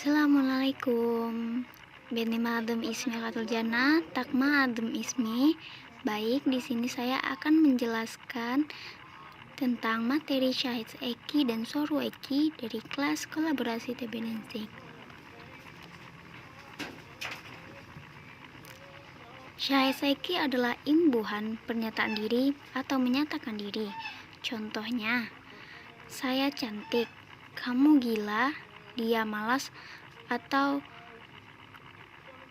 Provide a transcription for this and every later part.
Assalamualaikum. Beni madem ismi katul jana, takma adem ismi. Baik, di sini saya akan menjelaskan tentang materi Syahid Eki dan Soru Eki dari kelas kolaborasi TB-Nensik. Syahid Eki adalah imbuhan pernyataan diri atau menyatakan diri. Contohnya, saya cantik, kamu gila, dia malas, atau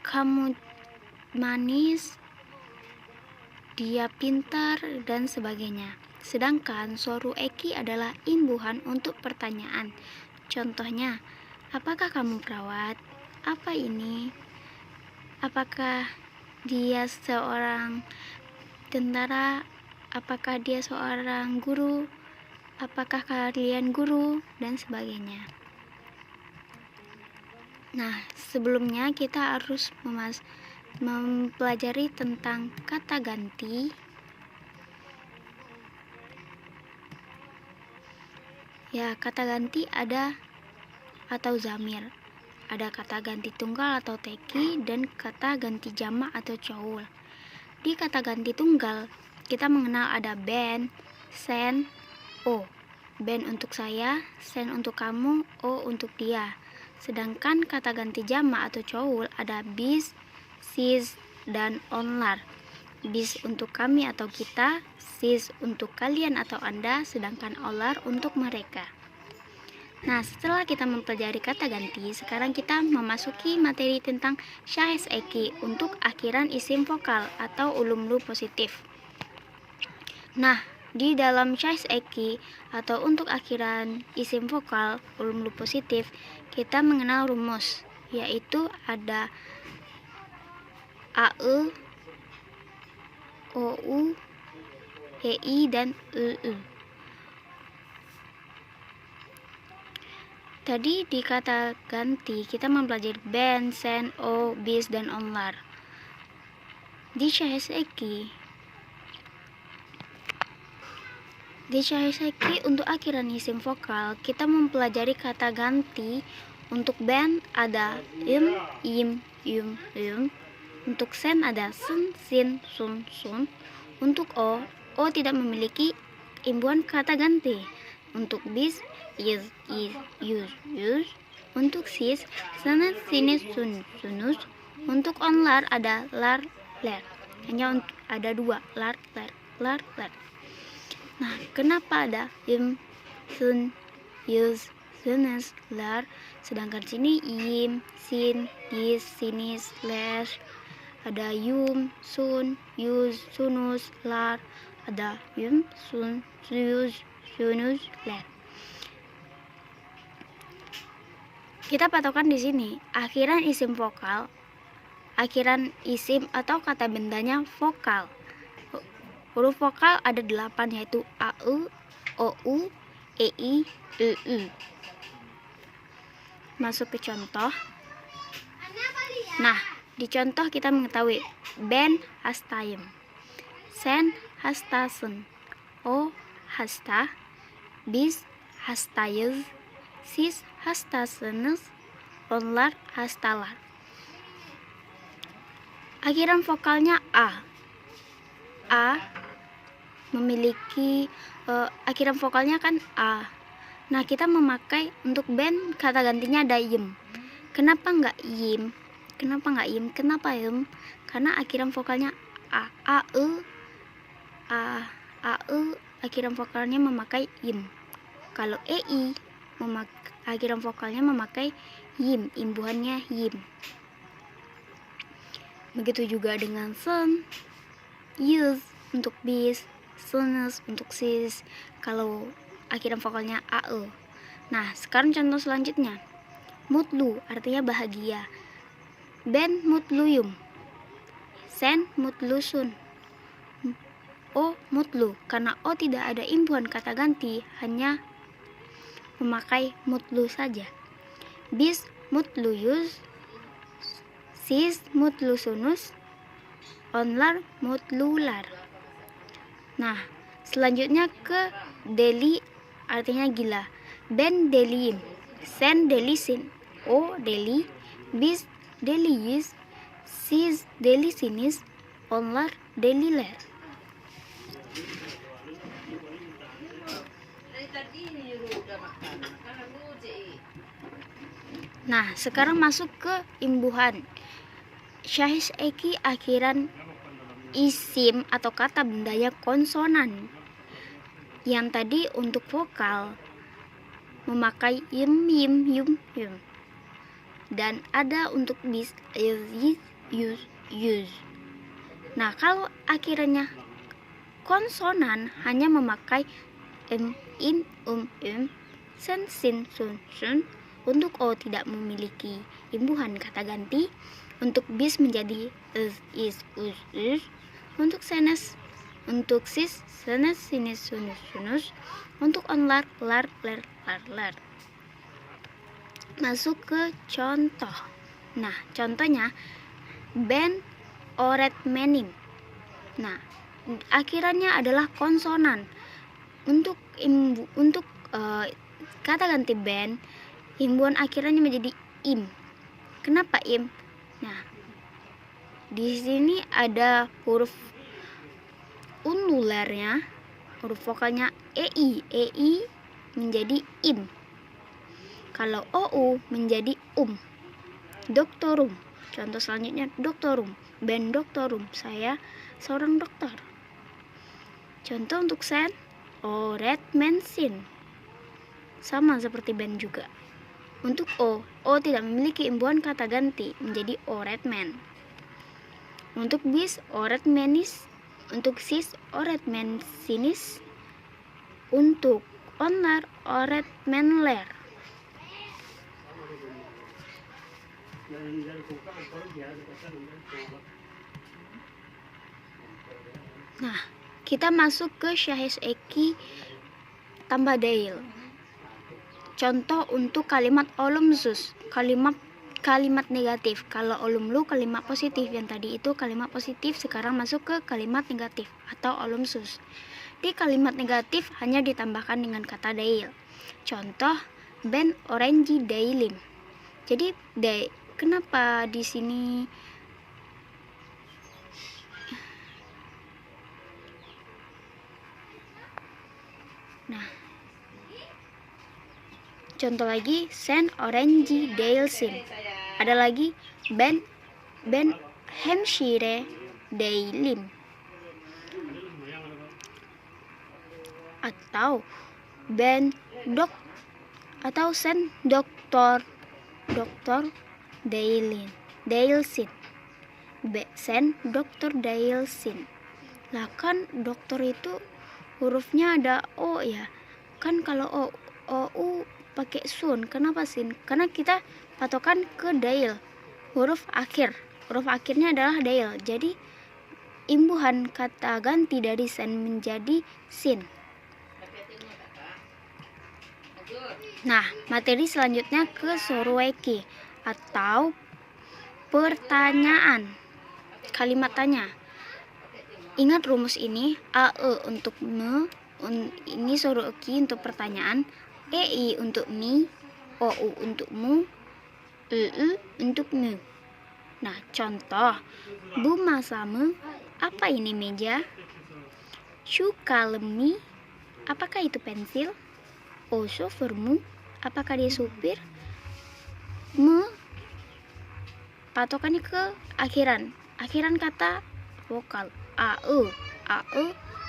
kamu manis, dia pintar, dan sebagainya. Sedangkan Soru Eki adalah imbuhan untuk pertanyaan. Contohnya, apakah kamu perawat? Apa ini? Apakah dia seorang tentara? Apakah dia seorang guru? Apakah kalian guru? Dan sebagainya. Nah, sebelumnya kita harus mempelajari tentang kata ganti. Ya, kata ganti ada atau zamir. Ada kata ganti tunggal atau teki dan kata ganti jamak atau caul. Di kata ganti tunggal, kita mengenal ada ben, sen, o. Ben untuk saya, sen untuk kamu, o untuk dia. Sedangkan kata ganti jamak atau caul ada bis, sis, dan onlar. Bis untuk kami atau kita, sis untuk kalian atau Anda, sedangkan onlar untuk mereka. Nah, setelah kita mempelajari kata ganti, sekarang kita memasuki materi tentang Syahid Eki untuk akhiran isim vokal atau ulumlu positif. Nah, di dalam Syahid Eki atau untuk akhiran isim vokal ulumlu positif, kita mengenal rumus, yaitu ada AE, OU, EI, dan EE. Tadi di kata ganti kita mempelajari ben, sen, o, bis, dan onlar. Di Syahid Eki untuk akhiran isim vokal kita mempelajari kata ganti. Untuk ben ada im, yum. Untuk sen ada sen, sin, sun. Untuk o tidak memiliki imbuhan kata ganti. Untuk bis is, use. Untuk sis sana, sinis, sunus. Untuk onlar ada lar, ler. Hanya ada dua, lar, ler. Nah, kenapa ada im, sun, use, sunus, lar, sedangkan sini im, sin, yis, sinis, les, ada yum, sun, use, sunus, lar, ada yum, sun, use, sunus, lar. Kita patokan di sini akhiran isim vokal, akhiran isim atau kata bendanya vokal. Huruf vokal ada 8, yaitu AE, OU, EI, EI. Masuk ke contoh. Nah, di contoh kita mengetahui ben hastayem, sen hastasen, o hasta, bis hastayez, sis hastasenes, onlar hastalar. Akhiran vokalnya A memiliki akhiran vokalnya kan A. Nah, kita memakai untuk ben kata gantinya ada yim. Kenapa enggak yim? Kenapa yim? Karena akhiran vokalnya A. AE akhiran vokalnya memakai yim. Kalau EI akhiran vokalnya memakai yim, imbuhannya yim. Begitu juga dengan sen, use untuk bis, sunus untuk sis, kalau akhiran vokalnya AE. Nah, sekarang contoh selanjutnya. Mutlu artinya bahagia. Ben mutluyum. Sen mutlusun. O mutlu, karena O tidak ada imbuhan kata ganti, hanya memakai mutlu saja. Bis mutluyus, sis mutlusunus, onlar mutlular. Nah, selanjutnya ke deli artinya gila. Ben deliyim, sen delisin, O deli, bis delis, sis delisinis, onlar deliler. Nah, sekarang masuk ke imbuhan. Syahis eki akhiran isim atau kata bendaya konsonan. Yang tadi untuk vokal memakai yum yum yum yum. Dan ada untuk bis use. Nah, kalau akhirannya konsonan hanya memakai im, sen, sin, sun, sun. Untuk o tidak memiliki imbuhan kata ganti. Untuk bis menjadi is, us. Untuk senes, untuk sis, senes, sinis, sunus, sunus. Untuk onlar, lar, ler, lar, lar. Masuk ke contoh. Nah, contohnya ben, oret, menim. Nah, akhirannya adalah konsonan. Untuk kata ganti ben, imbuhan akhirannya menjadi im. Kenapa im? Nah, di sini ada huruf unulernya, huruf vokalnya ei menjadi im. Kalau ou menjadi doktorum. Contoh selanjutnya doktorum, ben doktorum, saya seorang dokter. Contoh untuk sen, oret mensin, sama seperti ben juga. Untuk o tidak memiliki imbuhan kata ganti menjadi oret men. Untuk bis, oret menis. Untuk sis, oret mensinis. Untuk onar, oret menler. Nah, kita masuk ke syahis eki tambah dail. Contoh untuk kalimat olumsus, kalimat negatif. Kalau olumlu kalimat positif, yang tadi itu kalimat positif, sekarang masuk ke kalimat negatif atau olumsus. Di kalimat negatif hanya ditambahkan dengan kata dail. Contoh ben orange dailim. Jadi kenapa di sini contoh lagi sen orange dailsim. Ada lagi ben Hampshire dailim. Atau ben atau sen doktor dailsin. Sen doktor dailsin. Lah kan dokter itu hurufnya ada o ya. Kan kalau o pakai sun, kenapa sin? Karena kita patokan ke dail, huruf akhirnya adalah dail. Jadi imbuhan kata ganti dari sen menjadi sin. Nah, materi selanjutnya ke sorueki atau pertanyaan, kalimat tanya. Ingat rumus ini, ae untuk me, ini sorueki untuk pertanyaan, ei untuk mi, ou untuk mu, untuk mu. Nah, contoh, bu masamu, apa ini meja? Shu kalemi, apakah itu pensil? O sofermu, apakah dia supir? Me, patokannya ke akhiran kata vokal. Ae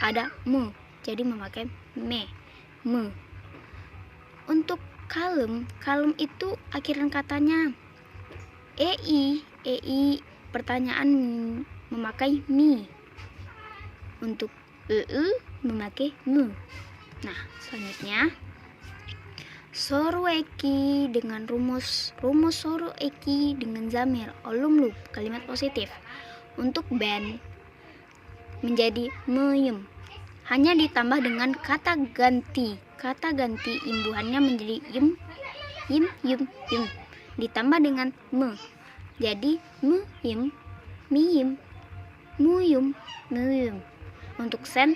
ada me, jadi memakai me. Untuk kalem itu akhiran katanya ei pertanyaan memakai mi. Untuk memakai mu. Nah, selanjutnya sorueki dengan rumus sorueki dengan zamir olumlu, kalimat positif. Untuk ben menjadi meyum, hanya ditambah dengan kata ganti imbuhannya menjadi yum, ditambah dengan me, jadi meyum, miyum, muyum, muyum. Untuk sen,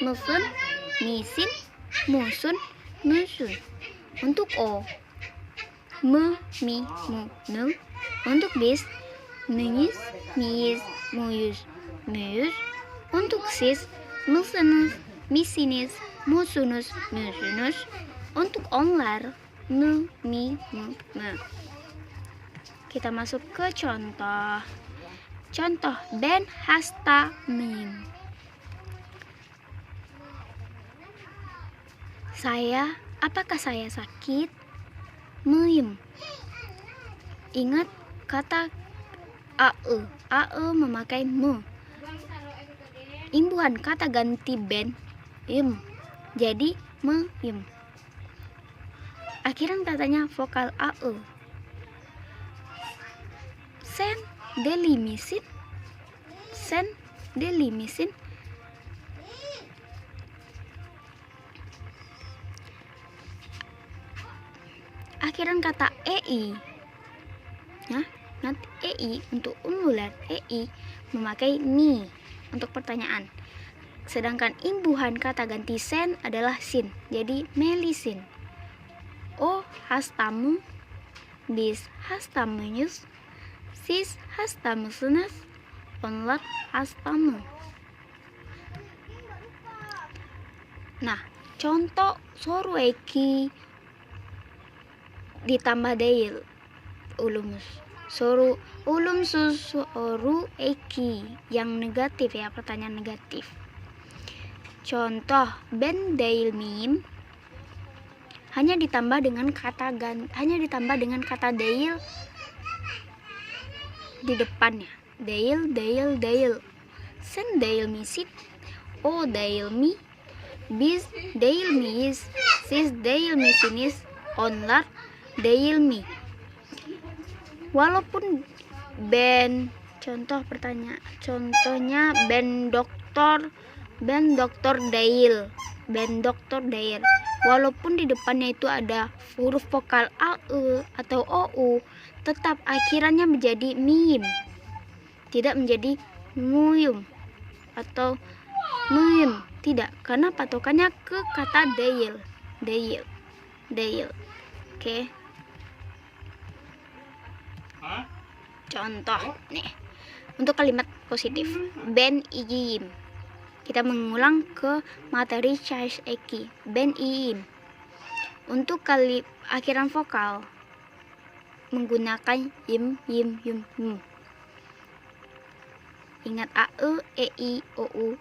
musun, misin, musun, musun. Untuk o mi, mu. Untuk bis, muyus, miyis, muyus, muyus. Untuk sis, musunus, misinis, musunus, musunus. Untuk onlar, mi, mu. Kita masuk ke contoh. Contoh Ben hasta mim. Apakah saya sakit? Mim. Ingat kata ae memakai me. Imbuhan kata ganti ben im. Jadi im. Akhiran katanya vokal ae. Sen delimisin. Akhiran kata ei. Ya, nanti ei untuk unggulan, ei memakai ni untuk pertanyaan. Sedangkan imbuhan kata ganti sen adalah sin. Jadi melisin. O hastamu, bis hastamunyus, sis hastamusunas, onlar hastamu. Nah, contoh soru eki ditambah dail ulumus. Soru ulum soru eki yang negatif ya, pertanyaan negatif. Contoh ben dail mim hanya ditambah dengan kata dail di depannya. Dail. Sen dail misit, o dail mi, bis dail mis, sis dail misinis, onlar dail mi. Walaupun ben contohnya ben doktor dail. Walaupun di depannya itu ada huruf vokal ae atau ou, tetap akhirannya menjadi mim, tidak menjadi muyum atau muyum, tidak, karena patokannya ke kata dail. Oke. Contoh nih untuk kalimat positif ben iyim. Kita mengulang ke materi Charles Eki. Ben iyim. Untuk akhiran vokal menggunakan yum. Ingat ae, ei, ou,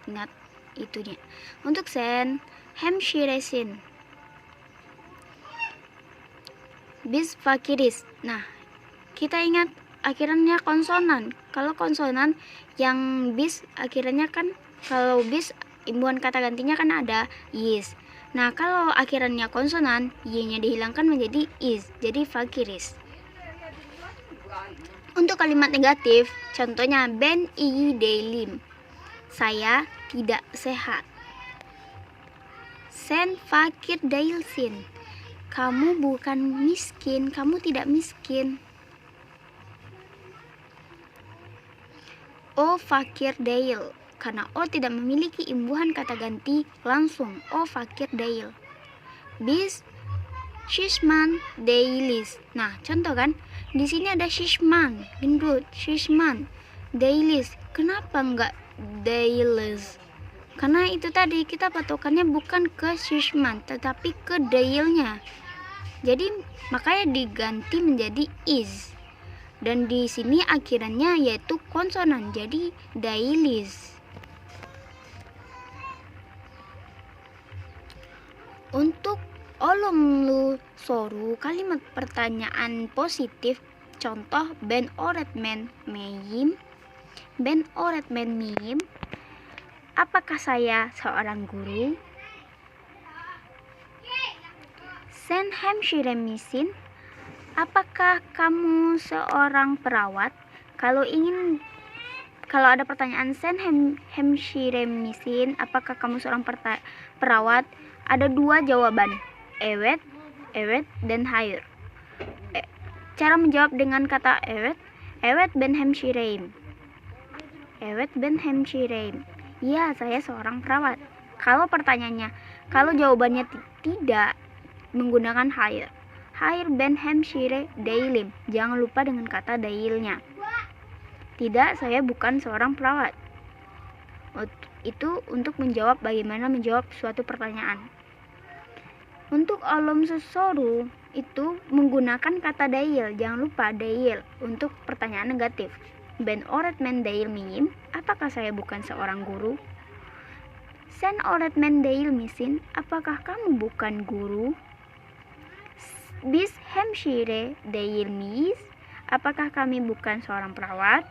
ingat itunya. Untuk sen hemshiresin, bis fakiris. Nah, kita ingat akhirannya konsonan. Kalau konsonan yang bis akhirannya kan, kalau bis imbuhan kata gantinya kan ada is. Nah, kalau akhirannya konsonan, y-nya dihilangkan menjadi is, jadi fakiris. Untuk kalimat negatif, contohnya ben iyi deilim, saya tidak sehat. Sen fakir dailsin, kamu bukan miskin, kamu tidak miskin. O fakir dail, karena O tidak memiliki imbuhan kata ganti langsung, O fakir dail. Bis shishman dailis. Nah, contoh kan, di sini ada shishman, gendut, shishman dailis. Kenapa enggak dailis? Karena itu tadi kita patokannya bukan ke shishman, tetapi ke dailnya. Jadi makanya diganti menjadi is. Dan di sini akhirannya yaitu konsonan, jadi dailis. Untuk olomlu soru kalimat pertanyaan positif, contoh ben oret men meyim, ben oret men miyim. Apakah saya seorang guru? Sen hemshiremisin, apakah kamu seorang perawat? Kalau ada pertanyaan sen hemshiremisin, apakah kamu seorang perawat? Ada dua jawaban, evet, dan hayır. Cara menjawab dengan kata evet ben hemşireyim. Evet ben hemşireyim. Ya, saya seorang perawat. Kalau jawabannya tidak, menggunakan hayır. Hair Ben Hampshire Dailim. Jangan lupa dengan kata dailnya. Tidak, saya bukan seorang perawat. Itu untuk menjawab bagaimana menjawab suatu pertanyaan. Untuk Alom Sesoru itu menggunakan kata dail. Jangan lupa dail untuk pertanyaan negatif. Ben Oret Men Dail Miyim. Apakah saya bukan seorang guru? Sen Oret Men Dail Misin. Apakah kamu bukan guru? Bis Hemshire Dail Mis. Apakah kami bukan seorang perawat?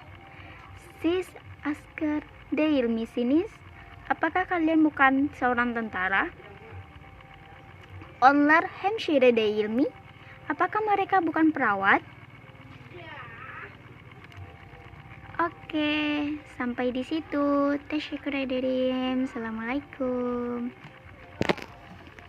Sis Asker Dail Misinis. Apakah kalian bukan seorang tentara? Onlar Hemshire Dail Mi. Apakah mereka bukan perawat? Oke, sampai di situ. Teşekkür ederim. Assalamualaikum.